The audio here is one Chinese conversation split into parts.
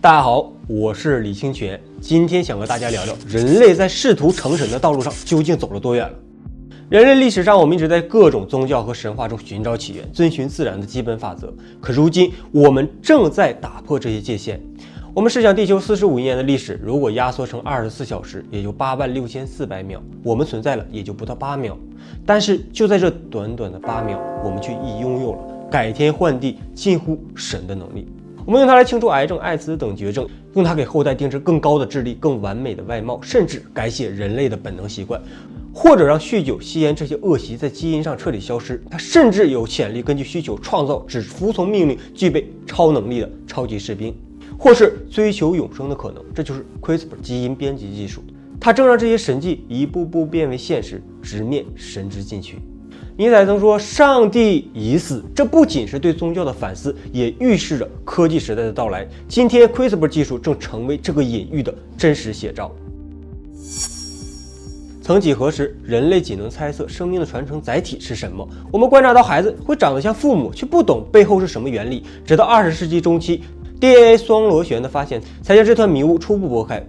大家好，我是李清泉，今天想和大家聊聊人类在试图成神的道路上究竟走了多远了。人类历史上，我们一直在各种宗教和神话中寻找起源，遵循自然的基本法则。可如今，我们正在打破这些界限。我们试想，地球45亿年的历史，如果压缩成24小时，也就86400秒，我们存在了也就不到8秒。但是就在这短短的8秒，我们却已拥有了改天换地、近乎神的能力。我们用它来清除癌症、艾滋等绝症，用它给后代定制更高的智力、更完美的外貌，甚至改写人类的本能习惯，或者让酗酒、吸烟这些恶习在基因上彻底消失。它甚至有潜力根据需求创造只服从命令、具备超能力的超级士兵，或是追求永生的可能。这就是 CRISPR 基因编辑技术，它正让这些神迹一步步变为现实，直面神之禁区。尼采曾说上帝已死，这不仅是对宗教的反思，也预示着科技时代的到来。今天 CRISPR 技术正成为这个隐喻的真实写照。曾几何时，人类仅能猜测生命的传承载体是什么。我们观察到孩子会长得像父母，却不懂背后是什么原理。直到20世纪中期， DNA 双螺旋的发现才将这团迷雾初步拨开。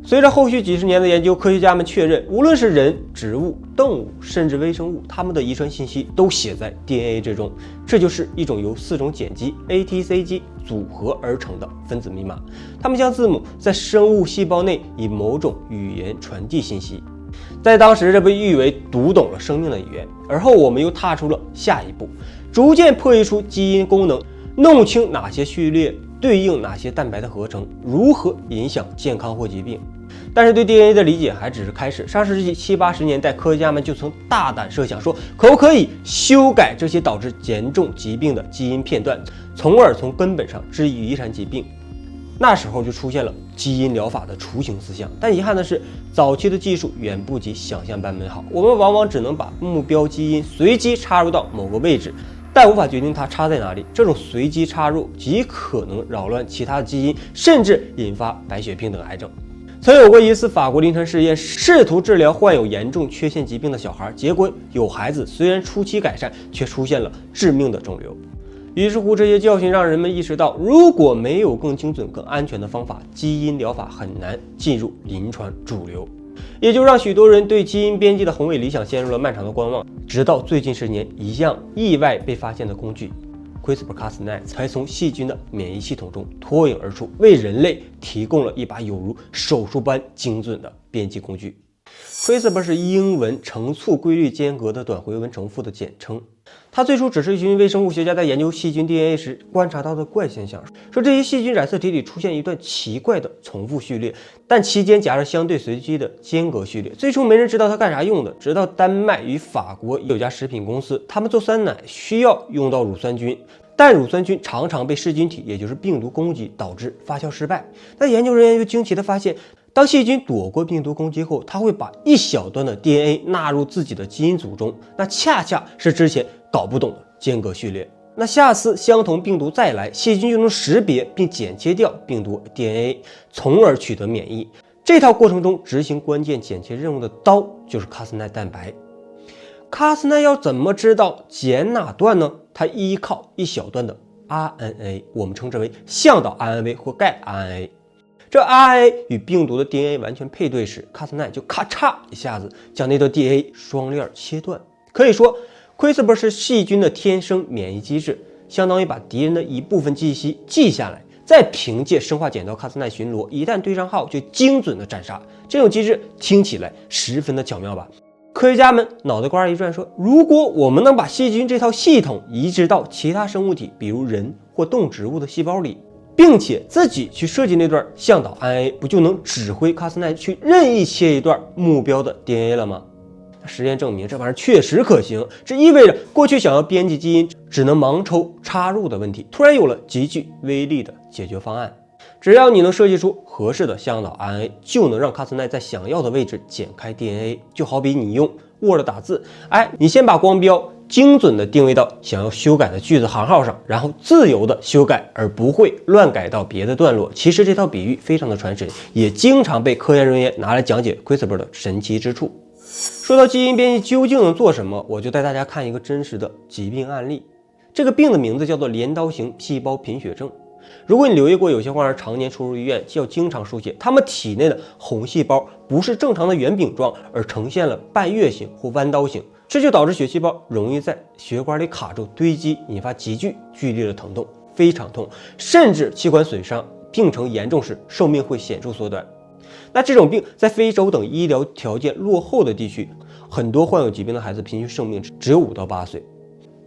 随着后续几十年的研究，科学家们确认，无论是人、植物、动物，甚至微生物，它们的遗传信息都写在 DNA 之中。这就是一种由4种碱基 ATCG 组合而成的分子密码。它们像字母，在生物细胞内以某种语言传递信息。在当时，这被誉为读懂了生命的语言。而后，我们又踏出了下一步，逐渐破译出基因功能，弄清哪些序列对应哪些蛋白的合成，如何影响健康或疾病。但是对 DNA 的理解还只是开始。上世纪70、80年代，科学家们就曾大胆设想说，可不可以修改这些导致严重疾病的基因片段，从而从根本上治愈遗传疾病。那时候就出现了基因疗法的雏形思想。但遗憾的是，早期的技术远不及想象般美好。我们往往只能把目标基因随机插入到某个位置，但无法决定它插在哪里。这种随机插入极可能扰乱其他的基因，甚至引发白血病等癌症。曾有过一次法国临床试验，试图治疗患有严重缺陷疾病的小孩，结果有孩子虽然初期改善，却出现了致命的肿瘤。于是乎，这些教训让人们意识到，如果没有更精准、更安全的方法，基因疗法很难进入临床主流，也就让许多人对基因编辑的宏伟理想陷入了漫长的观望。直到最近10年，一项意外被发现的工具CRISPR-Cas9 才从细菌的免疫系统中脱颖而出，为人类提供了一把有如手术般精准的编辑工具。CRISPR 是英文成簇规律间隔的短回文重复的简称。它最初只是一群微生物学家在研究细菌 DNA 时观察到的怪现象，说这些细菌染色体里出现一段奇怪的重复序列，但期间夹着相对随机的间隔序列。最初没人知道它干啥用的，直到丹麦与法国有家食品公司，他们做酸奶需要用到乳酸菌，但乳酸菌常常被噬菌体，也就是病毒攻击，导致发酵失败。但研究人员又惊奇地发现，当细菌躲过病毒攻击后，它会把一小段的 DNA 纳入自己的基因组中，那恰恰是之前搞不懂的间隔序列。那下次相同病毒再来，细菌就能识别并剪切掉病毒 DNA， 从而取得免疫。这套过程中执行关键剪切任务的刀就是 Cas9 蛋白。Cas9 要怎么知道剪哪段呢？它依靠一小段的 RNA， 我们称之为向导 RNA 或盖 RNA。这 RNA 与病毒的 DNA 完全配对时， Cas9 就咔嚓一下子将那段 DNA 双链切断。可以说 CRISPR 是细菌的天生免疫机制，相当于把敌人的一部分信息记下来，再凭借生化剪刀 Cas9 巡逻，一旦对上号就精准的斩杀。这种机制听起来十分的巧妙吧？科学家们脑袋瓜一转，说如果我们能把细菌这套系统移植到其他生物体，比如人或动植物的细胞里，并且自己去设计那段向导 RNA， 不就能指挥 Cas9 去任意切一段目标的 DNA 了吗？实验证明这玩意儿确实可行，这意味着过去想要编辑基因只能盲抽插入的问题，突然有了极具威力的解决方案。只要你能设计出合适的向导 RNA， 就能让 Cas9 在想要的位置剪开 DNA。 就好比你用 Word 打字，你先把光标精准的定位到想要修改的句子行号上，然后自由的修改，而不会乱改到别的段落。其实这套比喻非常的传神，也经常被科研人员拿来讲解 CRISPR 的神奇之处。说到基因编辑究竟能做什么，我就带大家看一个真实的疾病案例。这个病的名字叫做镰刀型细胞贫血症。如果你留意过，有些患儿常年出入医院，要经常输血，他们体内的红细胞不是正常的圆饼状，而呈现了半月形或弯刀形，这就导致血细胞容易在血管里卡住堆积，引发急剧剧烈的疼痛，非常痛，甚至器官损伤，病程严重时寿命会显著缩短。那这种病在非洲等医疗条件落后的地区，很多患有疾病的孩子平均寿命只有5到8岁。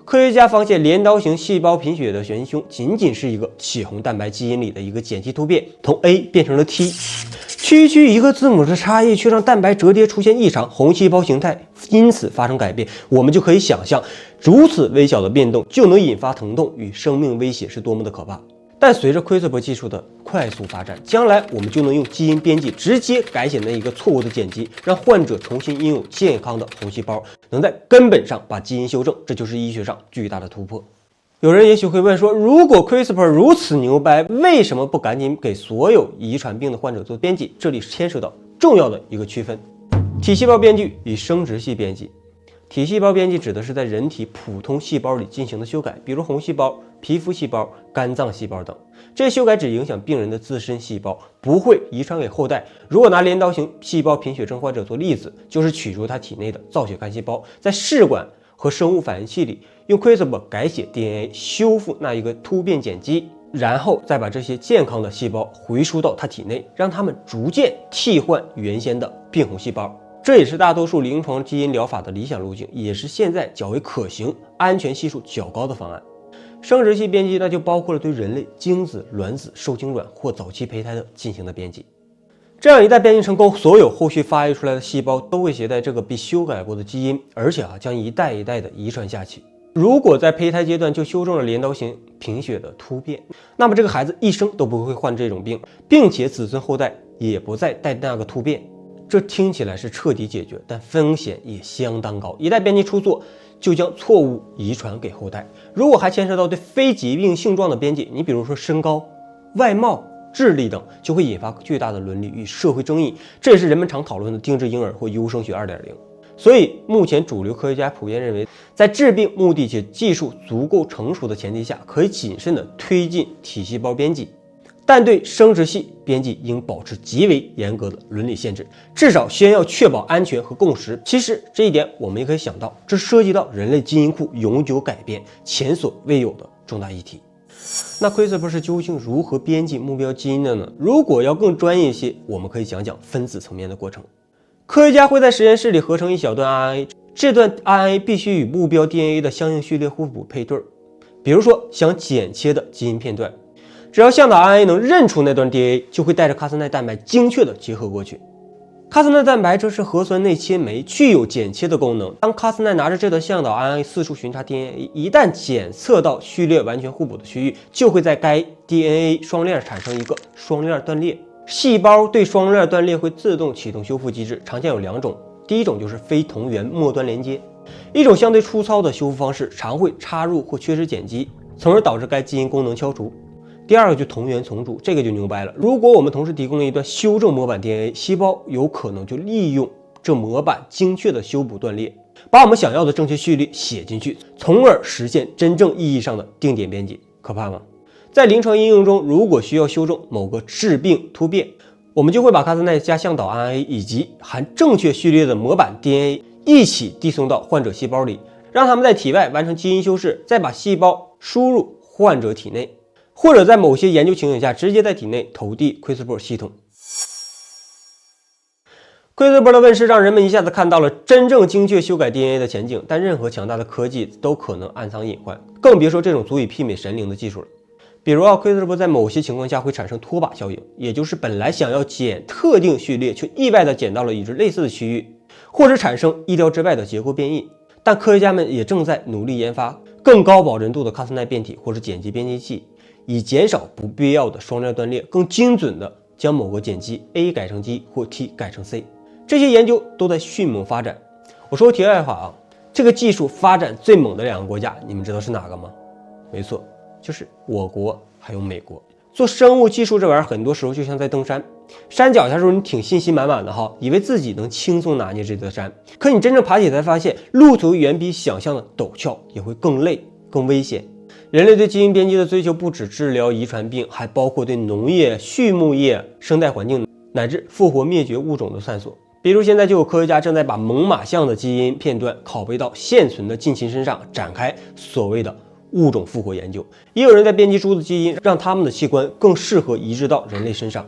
科学家发现，镰刀型细胞贫血的元凶仅仅是一个血红蛋白基因里的一个碱基突变，从 A 变成了 T， 区一个字母的差异却让蛋白折叠出现异常，红细胞形态因此发生改变。我们就可以想象，如此微小的变动就能引发疼痛与生命威胁是多么的可怕。但随着CRISPR技术的快速发展，将来我们就能用基因编辑直接改写那一个错误的碱基，让患者重新拥有健康的红细胞，能在根本上把基因修正，这就是医学上巨大的突破。有人也许会问说，如果 CRISPR 如此牛掰，为什么不赶紧给所有遗传病的患者做编辑？这里牵涉到重要的一个区分：体细胞编辑与生殖系编辑。体细胞编辑指的是在人体普通细胞里进行的修改，比如红细胞、皮肤细胞、肝脏细胞等。这些修改只影响病人的自身细胞，不会遗传给后代。如果拿镰刀型细胞贫血症患者做例子，就是取出他体内的造血干细胞，在试管和生物反应器里用 CRISPR 改写 DNA， 修复那一个突变碱基，然后再把这些健康的细胞回输到他体内，让他们逐渐替换原先的病红细胞。这也是大多数临床基因疗法的理想路径，也是现在较为可行、安全系数较高的方案。生殖系编辑那就包括了对人类精子、卵子、受精卵或早期胚胎的进行的编辑。这样一旦编辑成功，所有后续发育出来的细胞都会携带这个被修改过的基因，而且将一代一代的遗传下去。如果在胚胎阶段就修正了镰刀型贫血的突变，那么这个孩子一生都不会患这种病，并且子孙后代也不再带那个突变。这听起来是彻底解决，但风险也相当高。一旦编辑出错，就将错误遗传给后代。如果还牵涉到对非疾病性状的编辑，你比如说身高、外貌、智力等，就会引发巨大的伦理与社会争议。这也是人们常讨论的定制婴儿或优生学 2.0。所以目前主流科学家普遍认为，在治病目的且技术足够成熟的前提下，可以谨慎地推进体细胞编辑。但对生殖系编辑应保持极为严格的伦理限制，至少先要确保安全和共识。其实这一点我们也可以想到，这涉及到人类基因库永久改变前所未有的重大议题。那 CRISPR 是究竟如何编辑目标基因的呢？如果要更专业一些，我们可以讲讲分子层面的过程。科学家会在实验室里合成一小段 RNA， 这段 RNA 必须与目标 DNA 的相应序列互补配对。比如说想剪切的基因片段，只要向导 RNA 能认出那段 DNA， 就会带着卡斯奈蛋白精确的结合过去。卡斯奈蛋白这是核酸内切酶，具有剪切的功能。当卡斯奈拿着这段向导 RNA 四处巡查 DNA， 一旦检测到序列完全互补的区域，就会在该 DNA 双链产生一个双链断裂。细胞对双链断裂会自动启动修复机制，常见有2种。第一种就是非同源末端连接，一种相对粗糙的修复方式，常会插入或缺失碱基，从而导致该基因功能消除。第二个就同源重组，这个就牛掰了。如果我们同时提供了一段修正模板 DNA， 细胞有可能就利用这模板精确的修补断裂，把我们想要的正确序列写进去，从而实现真正意义上的定点编辑。可怕吗？在临床应用中，如果需要修正某个致病突变，我们就会把卡斯奈加向导 RNA 以及含正确序列的模板 DNA 一起递送到患者细胞里，让他们在体外完成基因修饰，再把细胞输入患者体内，或者在某些研究情景下直接在体内投递 CRISPR 系统。CRISPR 的问世让人们一下子看到了真正精确修改 DNA 的前景，但任何强大的科技都可能暗藏隐患，更别说这种足以媲美神灵的技术了。比如CRISPR 在某些情况下会产生拖把效应，也就是本来想要剪特定序列，却意外的剪到了与之类似的区域，或者产生意料之外的结构变异。但科学家们也正在努力研发更高保真度的卡斯奈变体或者碱基编辑器，以减少不必要的双链断裂，更精准的将某个碱基 A 改成 G 或 T 改成 C。这些研究都在迅猛发展。我说题外话这个技术发展最猛的2个国家，你们知道是哪个吗？没错，就是我国还有美国。做生物技术这玩意儿，很多时候就像在登山，山脚下时候你挺信心满满的以为自己能轻松拿捏这座山，可你真正爬起来发现，路途远比想象的陡峭，也会更累更危险。人类对基因编辑的追求不止治疗遗传病，还包括对农业、畜牧业、生态环境乃至复活灭绝物种的探索。比如现在就有科学家正在把猛犸象的基因片段拷贝到现存的近亲身上，展开所谓的物种复活研究。也有人在编辑猪的基因，让它们的器官更适合移植到人类身上。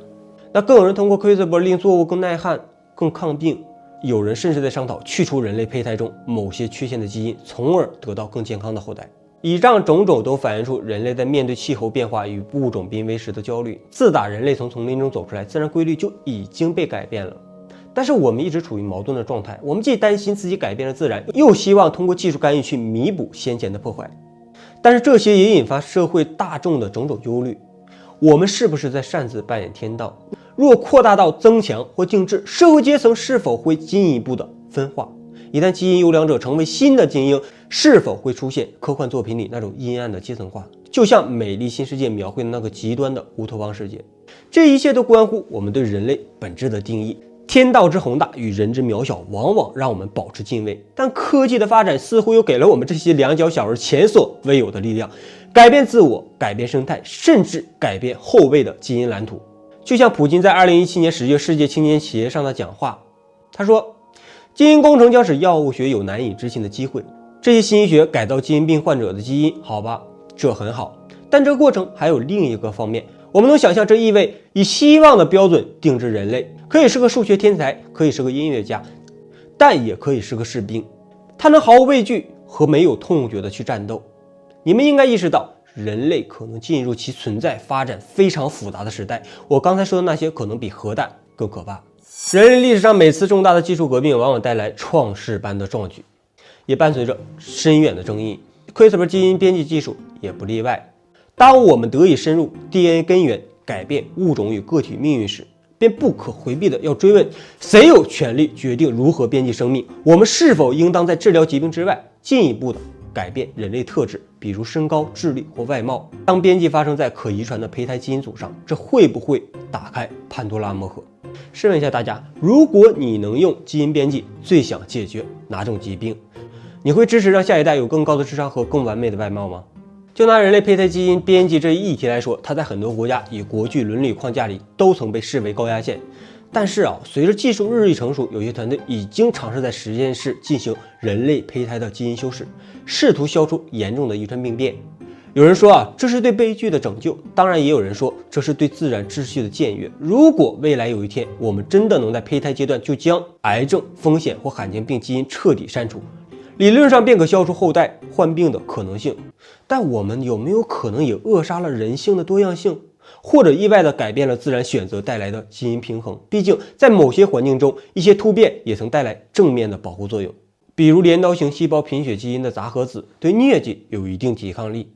那更有人通过 CRISPR 令作物更耐旱、更抗病。有人甚至在商讨去除人类胚胎中某些缺陷的基因，从而得到更健康的后代。以上种种都反映出人类在面对气候变化与物种濒危时的焦虑。自打人类从丛林中走出来，自然规律就已经被改变了。但是我们一直处于矛盾的状态，我们既担心自己改变了自然，又希望通过技术干预去弥补先前的破坏。但是这些也引发社会大众的种种忧虑：我们是不是在擅自扮演天道？若扩大到增强或定制，社会阶层是否会进一步的分化？一旦基因优良者成为新的精英，是否会出现科幻作品里那种阴暗的阶层化？就像《美丽新世界》描绘的那个极端的乌托邦世界。这一切都关乎我们对人类本质的定义。天道之宏大与人之渺小，往往让我们保持敬畏。但科技的发展似乎又给了我们这些两脚小儿前所未有的力量，改变自我，改变生态，甚至改变后辈的基因蓝图。就像普京在2017年10月世界青年节上的讲话，他说：“基因工程将使药物学有难以置信的机会。这些新医学改造基因病患者的基因，好吧，这很好。但这个过程还有另一个方面。我们能想象，这意味以希望的标准定制人类，可以是个数学天才，可以是个音乐家，但也可以是个士兵。他能毫无畏惧和没有痛觉的去战斗。你们应该意识到，人类可能进入其存在发展非常复杂的时代。我刚才说的那些可能比核弹更可怕。人类历史上每次重大的技术革命，往往带来创世般的壮举，也伴随着深远的争议。CRISPR 基因编辑技术也不例外。当我们得以深入 DNA 根源，改变物种与个体命运时，便不可回避的要追问：谁有权利决定如何编辑生命？我们是否应当在治疗疾病之外，进一步的改变人类特质，比如身高、智力或外貌？当编辑发生在可遗传的胚胎基因组上，这会不会打开潘多拉魔盒？试问一下大家，如果你能用基因编辑，最想解决哪种疾病？你会支持让下一代有更高的智商和更完美的外貌吗？就拿人类胚胎基因编辑这一议题来说，它在很多国家与国际伦理框架里都曾被视为高压线。但是随着技术日益成熟，有些团队已经尝试在实验室进行人类胚胎的基因修饰，试图消除严重的遗传病变。有人说这是对悲剧的拯救，当然也有人说这是对自然秩序的僭越。如果未来有一天，我们真的能在胚胎阶段就将癌症风险或罕见病基因彻底删除，理论上便可消除后代患病的可能性。但我们有没有可能也扼杀了人性的多样性，或者意外地改变了自然选择带来的基因平衡？毕竟在某些环境中，一些突变也曾带来正面的保护作用，比如镰刀型细胞贫血基因的杂合子对疟疾有一定抵抗力。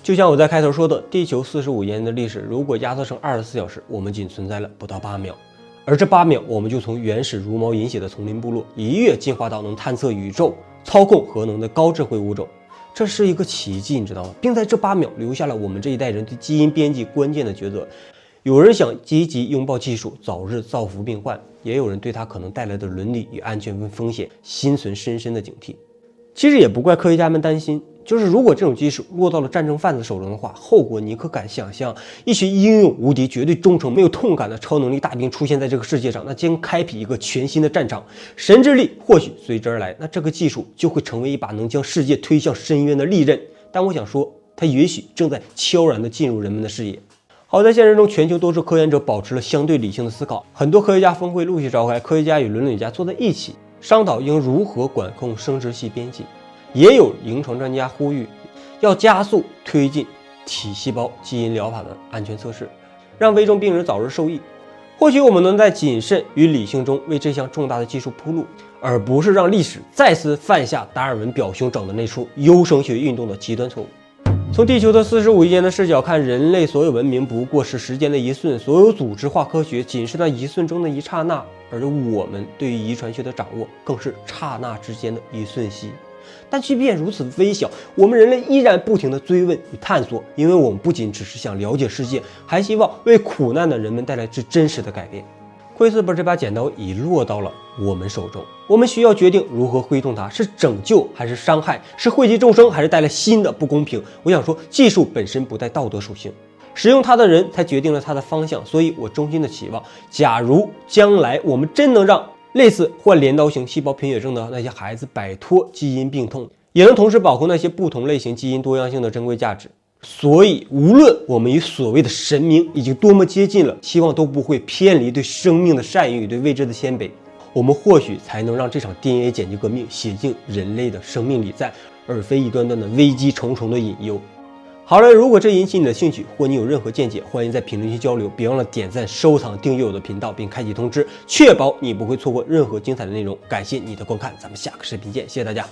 就像我在开头说的，地球45亿年的历史，如果压缩成24小时，我们仅存在了不到8秒。而这8秒，我们就从原始茹毛饮血的丛林部落一跃进化到能探测宇宙、操控核能的高智慧物种。这是一个奇迹，你知道吗？并在这8秒留下了我们这一代人对基因编辑关键的抉择。有人想积极拥抱技术，早日造福病患，也有人对它可能带来的伦理与安全风险心存深深的警惕。其实也不怪科学家们担心，就是如果这种技术落到了战争贩子手中的话，后果你可敢想象？一群英勇无敌、绝对忠诚、没有痛感的超能力大兵出现在这个世界上，那将开辟一个全新的战场，神之力或许随之而来，那这个技术就会成为一把能将世界推向深渊的利刃。但我想说，它也许正在悄然地进入人们的视野。好在现实中，全球多数科研者保持了相对理性的思考，很多科学家峰会陆续召开，科学家与伦理家坐在一起商讨应如何管控生殖系编辑。也有临床专家呼吁要加速推进体细胞基因疗法的安全测试，让危重病人早日受益。或许我们能在谨慎与理性中为这项重大的技术铺路，而不是让历史再次犯下达尔文表兄整的那出优生学运动的极端错误。从地球的45亿年的视角看，人类所有文明不过是时间的一瞬，所有组织化科学仅是那一瞬中的一刹那，而我们对于遗传学的掌握更是刹那之间的一瞬息。但即便如此微小，我们人类依然不停地追问与探索，因为我们不仅只是想了解世界，还希望为苦难的人们带来最真实的改变。窥斯 r 这把剪刀已落到了我们手中，我们需要决定如何挥动它，是拯救还是伤害，是惠及众生还是带来新的不公平。我想说，技术本身不带道德属性，使用它的人才决定了它的方向。所以我衷心的期望，假如将来我们真能让类似患镰刀型细胞贫血症的那些孩子摆脱基因病痛，也能同时保护那些不同类型基因多样性的珍贵价值。所以无论我们与所谓的神明已经多么接近了，希望都不会偏离对生命的善意与对未知的谦卑，我们或许才能让这场 DNA 剪辑革命写进人类的生命礼赞，而非一段段的危机重重的隐忧。好了，如果这引起你的兴趣，或你有任何见解，欢迎在评论区交流，别忘了点赞、收藏、订阅我的频道，并开启通知，确保你不会错过任何精彩的内容。感谢你的观看，咱们下个视频见，谢谢大家。